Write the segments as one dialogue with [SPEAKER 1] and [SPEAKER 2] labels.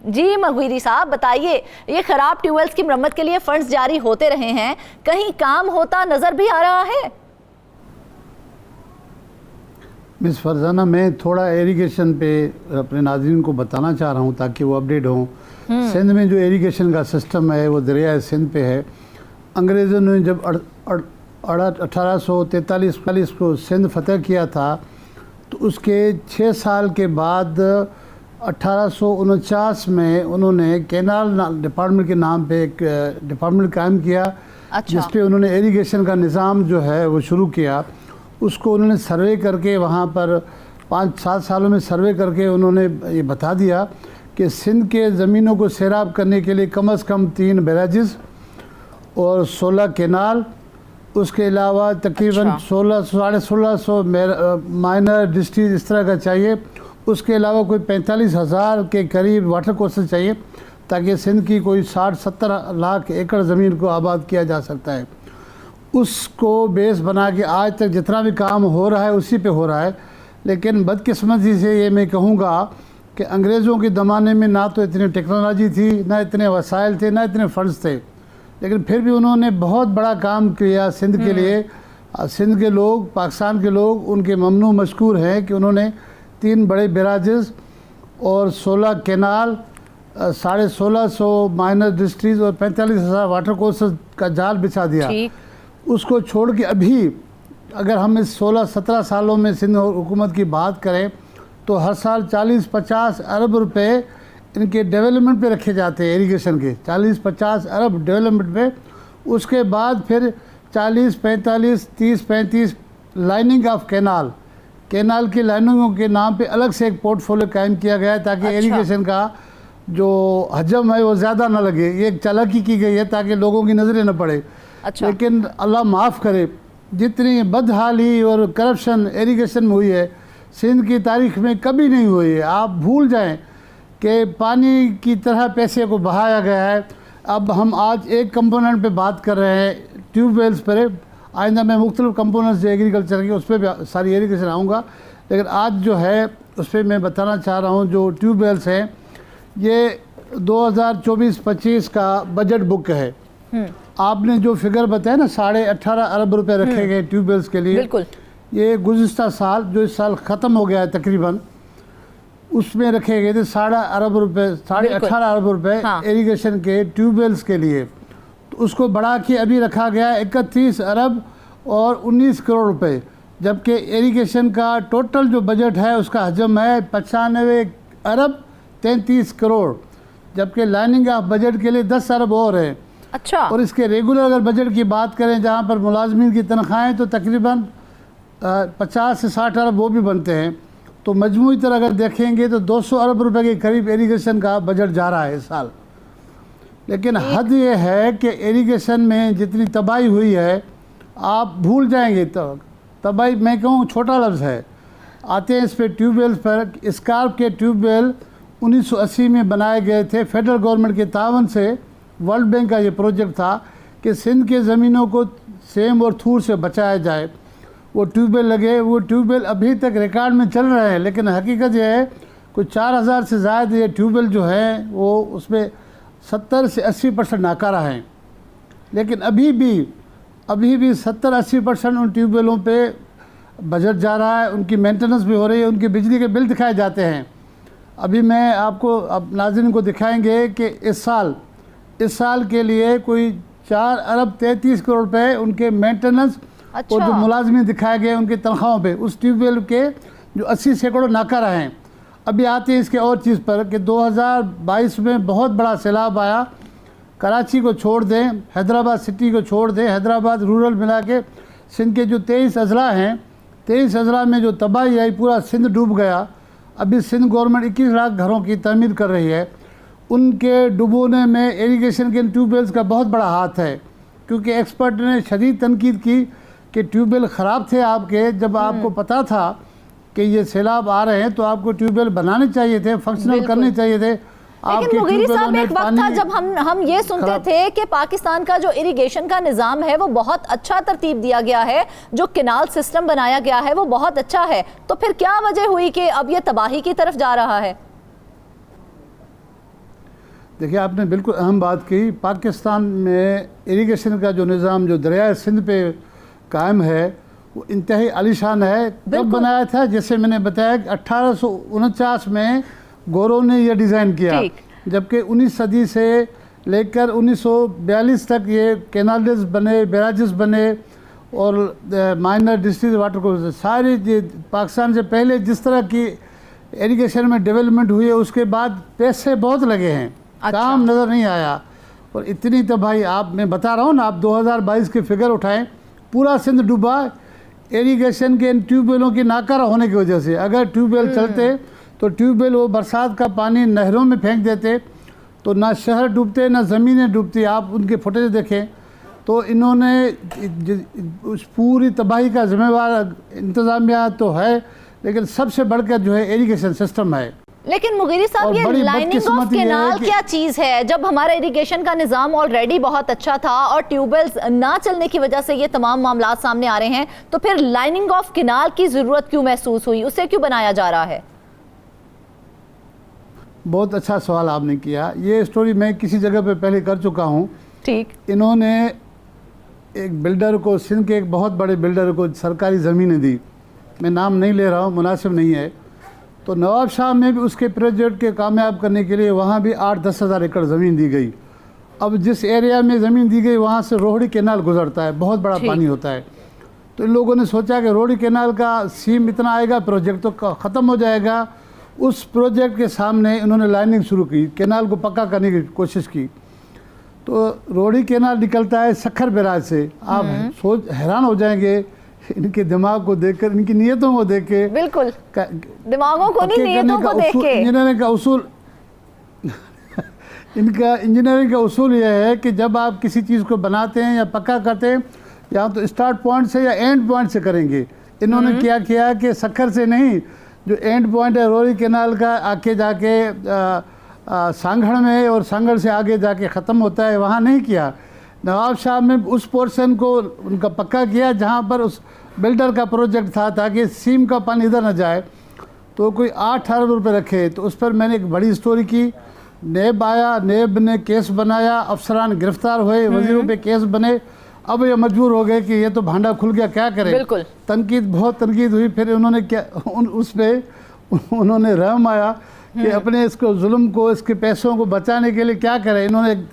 [SPEAKER 1] जी मगवीरी साहब बताइए, ये खराब ट्यूबवेल्स की मरम्मत के लिए फंड्स जारी होते रहे हैं, कहीं काम होता नजर भी आ रहा है?
[SPEAKER 2] मिस फरजाना, मैं थोड़ा इरिगेशन पे अपने नाज़रीन को बताना चाह रहा हूँ ताकि वो अपडेट हों। सिंध में जो इरिगेशन का सिस्टम है वो दरिया सिंध पे है। अंग्रेज़ों ने जब 1843 को सिंध फतह किया था तो उसके 6 साल के बाद 1849 में उन्होंने कैनाल डिपार्टमेंट के नाम पे एक डिपार्टमेंट कायम किया।
[SPEAKER 1] अच्छा।
[SPEAKER 2] जिस पे उन्होंने इरिगेशन का निज़ाम जो है वो शुरू किया। उसको उन्होंने सर्वे करके वहाँ पर 5-7 सालों में सर्वे करके उन्होंने ये बता दिया कि सिंध के ज़मीनों को सैराब करने के लिए कम से कम 3 बैराजेस और 16 कैनाल, उसके अलावा तकरीबन 1600 माइनर डिस्ट्रिक्ट इस तरह का चाहिए। उसके अलावा कोई 45,000 के करीब वाटर कोर्सेज चाहिए ताकि सिंध की कोई 60-70 लाख एकड़ ज़मीन को आबाद किया जा सकता है। उसको बेस बना के आज तक जितना भी काम हो रहा है उसी पे हो रहा है। लेकिन बदकिस्मती से ये मैं कहूँगा कि अंग्रेज़ों के ज़माने में ना तो इतनी टेक्नोलॉजी थी, ना इतने वसाइल थे, ना इतने फ़ंड्स थे, लेकिन फिर भी उन्होंने बहुत बड़ा काम किया सिंध के लिए। सिंध के लोग, पाकिस्तान के लोग उनके ममनू मशकूर हैं कि उन्होंने 3 बड़े बैराजेस और 16 कैनाल, 1650 माइनर डिस्ट्रिक्ट और 45,000 वाटर कोर्सेज का जाल बिछा दिया। उसको छोड़ के अभी अगर हम इस 16-17 सालों में सिंध हुकूमत की बात करें तो हर साल 40-50 अरब रुपए इनके डेवलपमेंट पे रखे जाते हैं, इरिगेशन के 40-50 अरब डेवलपमेंट पे। उसके बाद फिर 40-45, 30-35 लाइनिंग ऑफ कैनाल की लाइनिंगों के नाम पे अलग से एक पोर्टफोलियो कायम किया गया है ताकि इरिगेशन का जो हजम है वो ज़्यादा ना लगे। ये एक चालाकी की गई है ताकि लोगों की नज़रें न पड़े। लेकिन अल्लाह माफ़ करे, जितनी बदहाली और करप्शन इरिगेशन में हुई है सिंध की तारीख में कभी नहीं हुई है। आप भूल जाएं कि पानी की तरह पैसे को बहाया गया है। अब हम आज एक कंपोनेंट पे बात कर रहे हैं, ट्यूबवेल्स पर। आइंदा मैं मुख्तलिफ कंपोनेंट्स जो एग्रीकल्चर की उस पर भी सारी इरिगेशन आऊँगा, लेकिन आज जो है उस पर मैं बताना चाह रहा हूँ जो ट्यूबवेल्स हैं ये 2024-25 का बजट बुक है। आपने जो फिगर बताया ना 18.5 अरब रुपए रखे गए ट्यूबवेल्स के लिए,
[SPEAKER 1] बिल्कुल।
[SPEAKER 2] ये गुज़िश्ता साल जो इस साल ख़त्म हो गया है तकरीबन, उसमें रखे गए थे 18.5 अरब रुपए इरिगेशन के ट्यूबवेल्स के लिए। तो उसको बढ़ा के अभी रखा गया है 31 अरब और 19 करोड़ रुपए, जबकि इरिगेशन का टोटल जो बजट है उसका हजम है 95 अरब 33 करोड़, जबकि लाइनिंग ऑफ बजट के लिए 10 अरब और है।
[SPEAKER 1] अच्छा।
[SPEAKER 2] और इसके रेगुलर अगर बजट की बात करें जहाँ पर मुलाजमीन की तनख्वाहें तो तकरीबन 50 से 60 अरब वो भी बनते हैं। तो मजमूई तरह अगर देखेंगे तो 200 अरब रुपए के करीब इरिगेशन का बजट जा रहा है इस साल। लेकिन हद ये है कि इरिगेशन में जितनी तबाही हुई है आप भूल जाएंगे। तो तबाही मैं कहूँ छोटा लफ्ज़ है। आते हैं इस पर ट्यूबवेल्स पर। स्कार्प के ट्यूबवेल 1980 में बनाए गए थे फेडरल गवर्नमेंट के तावन से। वर्ल्ड बैंक का ये प्रोजेक्ट था कि सिंध के ज़मीनों को सेम और थूर से बचाया जाए। वो ट्यूबवेल लगे, वो ट्यूबवेल अभी तक रिकॉर्ड में चल रहे हैं, लेकिन हकीकत ये है कोई 4000 से ज़्यादा ये ट्यूबवेल जो हैं वो उसमें 70 से 80% नाकारा हैं। लेकिन अभी भी 70-80% उन ट्यूबवेलों पे बजट जा रहा है, उनकी मेंटेनेंस भी हो रही है, उनके बिजली के बिल दिखाए जाते हैं। अभी मैं आपको अब नाज़रीन को दिखाएंगे कि इस साल के लिए कोई 4 अरब 33 करोड़ रुपए उनके मेंटेनेंस और जो मुलाजमीन दिखाए गए उनकी तनख्वाहों पे उस ट्यूबवेल के जो 80 सैकड़ों नाकारा हैं। अभी आते हैं इसके और चीज़ पर कि 2022 में बहुत बड़ा सैलाब आया। कराची को छोड़ दें, हैदराबाद सिटी को छोड़ दें, हैदराबाद रूरल मिला के सिंध के जो 23 अजला हैं, 23 अजला में जो तबाही आई, पूरा सिंध डूब गया। अभी सिंध गवर्नमेंट 21 लाख घरों की तमीर कर रही है। उनके डुबोने में इरिगेशन के ट्यूबवेल्स का बहुत बड़ा हाथ है, क्योंकि एक्सपर्ट ने शदीद तनकीद की कि ट्यूबवेल ख़राब थे आपके। जब आपको पता था कि ये सैलाब आ रहे हैं तो आपको ट्यूबवेल बनाने चाहिए थे, फंक्शनल करने चाहिए थे।
[SPEAKER 1] लेकिन मुगीरी साहब एक वक्त था जब हम ये सुनते थे कि पाकिस्तान का जो इरिगेशन का निज़ाम है वो बहुत अच्छा तरतीब दिया गया है, जो कैनाल सिस्टम बनाया गया है वो बहुत अच्छा है। तो फिर क्या वजह हुई कि अब ये तबाही की तरफ जा रहा है?
[SPEAKER 2] देखिए, आपने बिल्कुल अहम बात की। पाकिस्तान में इरिगेशन का जो निज़ाम जो दरिया सिंध पे कायम है वो इंतहाई आलीशान है। कब बनाया था? जैसे मैंने बताया कि 1849 में गोरों ने यह डिज़ाइन किया, जबकि 19 सदी से लेकर 1942 तक ये कैनाल्स बने, बैराजेस बने और माइनर डिस्ट्रिक्ट वाटर को सारी पाकिस्तान से पहले जिस तरह की इरिगेशन में डेवलपमेंट हुई है उसके बाद पैसे बहुत लगे हैं। अच्छा। काम नज़र नहीं आया और इतनी तबाही। आप, मैं बता रहा हूँ ना, आप 2022 के फिगर उठाएं, पूरा सिंध डूबा इरिगेशन के इन ट्यूबवेलों की नाकारा होने की वजह से। अगर ट्यूबवेल चलते तो ट्यूबवेल वो बरसात का पानी नहरों में फेंक देते तो ना शहर डूबते ना ज़मीनें डूबती। आप उनके फुटेज देखें तो इन्होंने उस पूरी तबाही का जिम्मेवार इंतज़ामिया तो है, लेकिन सबसे बढ़कर जो है इरिगेशन सिस्टम है।
[SPEAKER 1] लेकिन मुगीरी साहब, ये लाइनिंग ऑफ कैनाल क्या चीज़ है? जब हमारा इरिगेशन का निज़ाम ऑलरेडी बहुत अच्छा था और ट्यूबवेल्स ना चलने की वजह से ये तमाम मामला सामने आ रहे हैं, तो फिर लाइनिंग ऑफ कैनाल की ज़रूरत क्यों महसूस हुई? उसे क्यों बनाया जा रहा है?
[SPEAKER 2] बहुत अच्छा सवाल आपने किया। ये स्टोरी मैं किसी जगह पे पहले कर चुका हूँ।
[SPEAKER 1] ठीक।
[SPEAKER 2] इन्होंने एक बिल्डर को, सिंध के एक बहुत बड़े बिल्डर को सरकारी ज़मीनें दी। मैं नाम नहीं ले रहा हूँ, मुनासिब नहीं है। तो नवाब शाह में भी उसके प्रोजेक्ट के कामयाब करने के लिए वहाँ भी 8-10 हज़ार एकड़ ज़मीन दी गई। अब जिस एरिया में ज़मीन दी गई वहाँ से रोहड़ी कैनाल गुजरता है, बहुत बड़ा पानी होता है। तो इन लोगों ने सोचा कि रोहड़ी कैनाल का सीम इतना आएगा, प्रोजेक्ट तो ख़त्म हो जाएगा। उस प्रोजेक्ट के सामने इन्होंने लाइनिंग शुरू की, कैनाल को पक्का करने की कोशिश की। तो रोहड़ी कैनाल निकलता है सखर बैराज से। आप हैरान हो जाएंगे इनके दिमाग को देखकर, इनकी नीयतों को देख के।
[SPEAKER 1] बिल्कुल, दिमागों को नहीं, नीयतों को देख के।
[SPEAKER 2] इंजीनियरिंग का उसूल इनका इंजीनियरिंग का उसूल यह है कि जब आप किसी चीज़ को बनाते हैं या पक्का करते हैं, या तो स्टार्ट पॉइंट से या एंड पॉइंट से करेंगे। इन्होंने क्या किया कि सखर से नहीं, जो एंड पॉइंट है रोहड़ी कैनाल का, आके जाके सांगड़ में और सांगड़ से आगे जाके ख़त्म होता है, वहाँ नहीं किया। नवाब शाह में उस पोर्शन को उनका पक्का किया जहाँ पर उस बिल्डर का प्रोजेक्ट था, ताकि सीम का पानी इधर न जाए। तो कोई 8 अरब रुपये रखे। तो उस पर मैंने एक बड़ी स्टोरी की। नेब आया, नेब ने केस बनाया, अफसरान गिरफ्तार हुए, वजीरों पे केस बने। अब ये मजबूर हो गए कि ये तो भांडा खुल गया, क्या करें।
[SPEAKER 1] बिल्कुल।
[SPEAKER 2] तनकीद, बहुत तनकीद हुई। फिर उन्होंने क्या, उस पर उन्होंने रहम आया कि अपने इसको जुल्म को, इसके पैसों को बचाने के लिए क्या करें। इन्होंने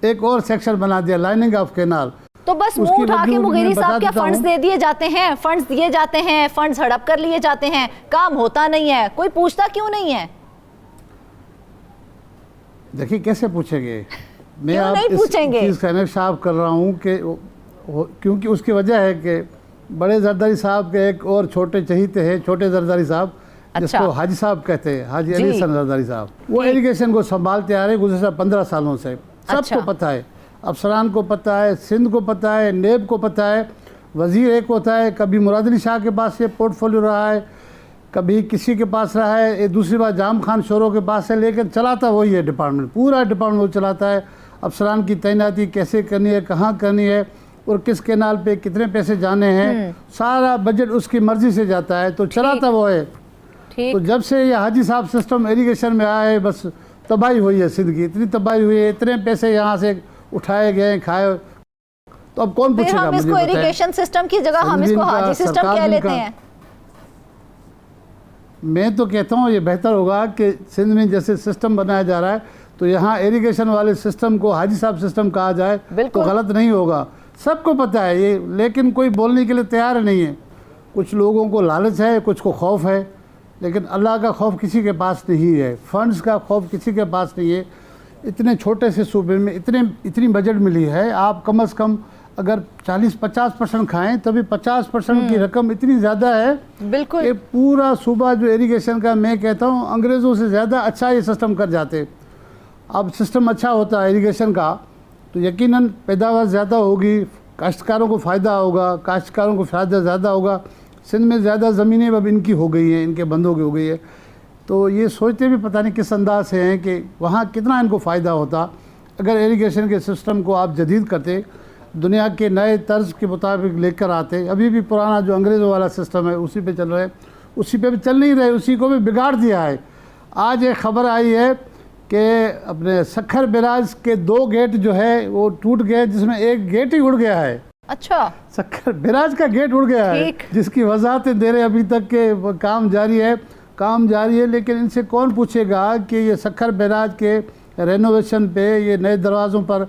[SPEAKER 2] एक और सेक्शन बना दिया, लाइनिंग ऑफ कैनाल।
[SPEAKER 1] तो बस मुंह उठा के मुगीरी साहब क्या फंड्स दे दिए जाते हैं, फंड्स दिए जाते हैं, फंड्स हड़प कर लिए जाते हैं, काम होता नहीं है, कोई पूछता क्यों नहीं है?
[SPEAKER 2] देखिए कैसे पूछेंगे, मैं
[SPEAKER 1] क्यों
[SPEAKER 2] आप
[SPEAKER 1] नहीं पूछेंगे?
[SPEAKER 2] इस चीज़ का इंकशाफ कर रहा हूँ कि क्योंकि उसकी वजह है कि बड़े जरदारी साहब के एक और छोटे चहीते हैं, छोटे जरदारी साहब, जिसको हाजी साहब कहते हैं, हाजी अली हसन जरदारी साहब। वो इरिगेशन को संभालते आ रहे गुज़श्ता 15 सालों से। सबको पता है, अफसरान को पता है, सिंध को पता है, नेब को पता है, वज़ीर एक होता है। कभी मुराद अली शाह के पास ये पोर्टफोलियो रहा है, कभी किसी के पास रहा है, एक दूसरी बार जाम खान शोरों के पास है, लेकिन चलाता वही है डिपार्टमेंट, पूरा डिपार्टमेंट वो चलाता है। अफसरान की तैनाती कैसे करनी है, कहाँ करनी है और किस कैनाल पे कितने पैसे जाने हैं, सारा बजट उसकी मर्जी से जाता है, तो चलाता वो है। तो जब से ये हाजी साहब सिस्टम इरिगेशन में आया है, बस तबाही हुई है सिंध की, इतनी तबाही हुई है, इतने पैसे यहाँ से उठाए गए, खाए। तो अब कौन पूछेगा?
[SPEAKER 1] हम इसको इरिगेशन सिस्टम की जगह हम इसको हाजी सिस्टम कह लेते हैं।
[SPEAKER 2] मैं तो कहता हूँ ये बेहतर होगा कि सिंध में जैसे सिस्टम बनाया जा रहा है, तो यहाँ इरिगेशन वाले सिस्टम को हाजी साहब सिस्टम कहा जाए तो गलत नहीं होगा। सबको पता है ये, लेकिन कोई बोलने के लिए तैयार नहीं है। कुछ लोगों को लालच है, कुछ को खौफ है, लेकिन अल्लाह का खौफ किसी के पास नहीं है, फंड्स का खौफ किसी के पास नहीं है। इतने छोटे से सूबे में इतनी बजट मिली है, आप कम से कम अगर 40-50% खाएं तभी 50% की रकम इतनी ज़्यादा है।
[SPEAKER 1] बिल्कुल,
[SPEAKER 2] कि पूरा सूबा जो इरिगेशन का, मैं कहता हूँ अंग्रेज़ों से ज़्यादा अच्छा ये सिस्टम कर जाते। अब सिस्टम अच्छा होता है इरिगेशन का तो यकीनन पैदावार ज़्यादा होगी, काश्तकारों को फ़ायदा होगा, काश्तकारों को फ़ायदा ज़्यादा होगा। सिंध में ज़्यादा ज़मीनें अब इनकी हो गई हैं, इनके बंदों की हो गई है। तो ये सोचते भी पता नहीं किस अंदाज से हैं कि वहाँ कितना इनको फ़ायदा होता अगर इरिगेशन के सिस्टम को आप जदीद करते, दुनिया के नए तर्ज के मुताबिक लेकर आते। अभी भी पुराना जो अंग्रेज़ों वाला सिस्टम है उसी पे चल रहे, उसी पे भी चल नहीं रहे, उसी को भी बिगाड़ दिया है। आज एक ख़बर आई है कि अपने सखर बैराज के 2 गेट जो है वो टूट गए, जिसमें एक गेट ही उड़ गया है।
[SPEAKER 1] अच्छा,
[SPEAKER 2] सखर बैराज का गेट उड़ गया है, जिसकी वजाहतें दे रहे अभी तक के काम जारी है, काम जारी है। लेकिन इनसे कौन पूछेगा कि ये सखर बैराज के रेनोवेशन पे, ये नए दरवाज़ों पर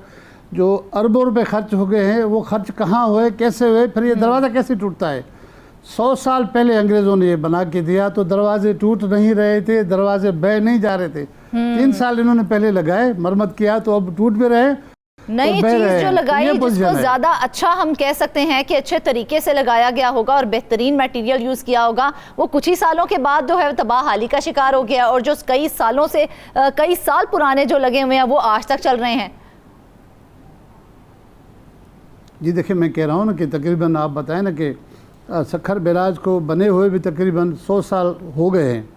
[SPEAKER 2] जो अरबों रुपए खर्च हो गए हैं, वो खर्च कहाँ हुए, कैसे हुए, फिर ये दरवाज़ा कैसे टूटता है। 100 साल पहले अंग्रेज़ों ने ये बना के दिया तो दरवाजे टूट नहीं रहे थे, दरवाजे बह नहीं जा रहे थे। 3 साल इन्होंने पहले लगाए, मरम्मत किया, तो अब टूट भी रहे।
[SPEAKER 1] नई चीज जो लगाई जिसको ज्यादा अच्छा हम कह सकते हैं कि अच्छे तरीके से लगाया गया होगा और बेहतरीन मटेरियल यूज किया होगा, वो कुछ ही सालों के बाद जो है तबाहाली का शिकार हो गया, और जो कई सालों से कई साल पुराने जो लगे हुए हैं वो आज तक चल रहे हैं।
[SPEAKER 2] जी देखिए, मैं कह रहा हूँ ना कि तकरीबन आप बताएं ना कि सखर बैराज को बने हुए भी तकरीबन 100 साल हो गए हैं,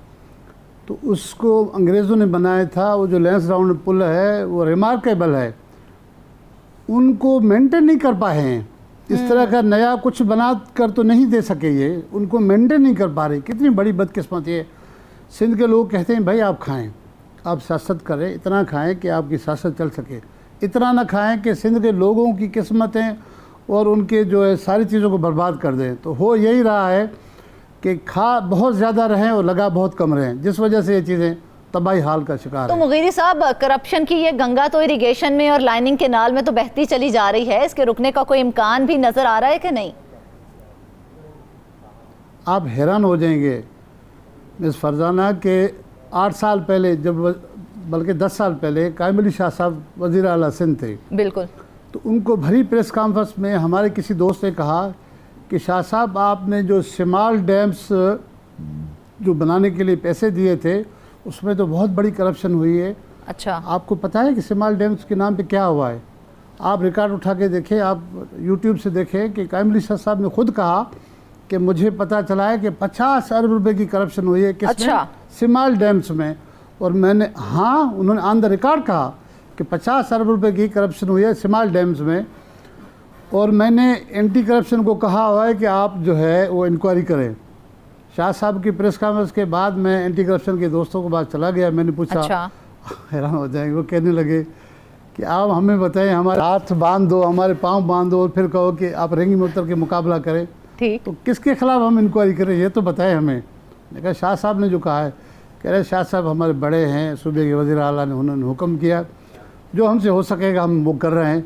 [SPEAKER 2] तो उसको अंग्रेज़ों ने बनाया था। वो जो लैंसडाउन पुल है वो रिमार्केबल है, उनको मेंटेन नहीं कर पाए हैं। इस तरह का नया कुछ बना कर तो नहीं दे सके, ये उनको मेंटेन नहीं कर पा रहे। कितनी बड़ी बदकिस्मती है। सिंध के लोग कहते हैं भाई आप खाएं, आप सियासत करें, इतना खाएं कि आपकी सियासत चल सके, इतना ना खाएं कि सिंध के लोगों की किस्मतें और उनके जो है सारी चीज़ों को बर्बाद कर दें। तो हो यही रहा है कि खा बहुत ज़्यादा रहें और लगा बहुत कम रहें, जिस वजह से ये चीज़ें तबाही हाल का शिकार
[SPEAKER 1] तो
[SPEAKER 2] है।
[SPEAKER 1] मुगीरी साहब, करप्शन की ये गंगा तो इरिगेशन में और लाइनिंग केनाल में तो बहती चली जा रही है, इसके रुकने का कोई इम्कान भी नजर आ रहा है कि नहीं?
[SPEAKER 2] आप हैरान हो जाएंगे मिस फरजाना के 8 साल पहले, जब बल्कि 10 साल पहले कायम अली शाह साहब वज़ीर आला सिंध थे,
[SPEAKER 1] बिल्कुल,
[SPEAKER 2] तो उनको भरी प्रेस कॉन्फ्रेंस में हमारे किसी दोस्त ने कहा कि शाह साहब आपने जो शिमाल डैम्स जो बनाने के लिए पैसे दिए थे उसमें तो बहुत बड़ी करप्शन हुई है।
[SPEAKER 1] अच्छा,
[SPEAKER 2] आपको पता है कि शिमाल डैम्स के नाम पे क्या हुआ है? आप रिकॉर्ड उठा के देखें, आप यूट्यूब से देखें कि कायम अली शाह साहब ने खुद कहा कि मुझे पता चला है कि 50 अरब रुपए की करप्शन हुई है। किसमें?
[SPEAKER 1] अच्छा,
[SPEAKER 2] शिमाल डैम्स में। और मैंने, हाँ, उन्होंने ऑन द रिकॉर्ड कहा कि 50 अरब रुपए की करप्शन हुई है शिमाल डैम्स में। और मैंने एंटी करप्शन को कहा हुआ है कि आप जो है वो इंक्वायरी करें। शाह साहब की प्रेस कॉन्फ्रेंस के बाद मैं एंटी करप्शन के दोस्तों के पास चला गया, मैंने पूछा।
[SPEAKER 1] अच्छा,
[SPEAKER 2] हैरान हो जाएंगे, वो कहने लगे कि आप हमें बताएं, हमारे हाथ बांध दो, हमारे पाँव बांध दो और फिर कहो कि आप रेंगी में उतर के मुकाबला करें।
[SPEAKER 1] ठीक,
[SPEAKER 2] तो किसके खिलाफ हम इंक्वायरी करें, ये तो बताएं हमें। मैंने कहा शाह साहब ने जो कहा है, कह रहे शाह साहब हमारे बड़े हैं, सूबे के वज़ीर आला ने, उन्होंने हुक्म किया, जो हमसे हो सकेगा हम वो कर रहे हैं।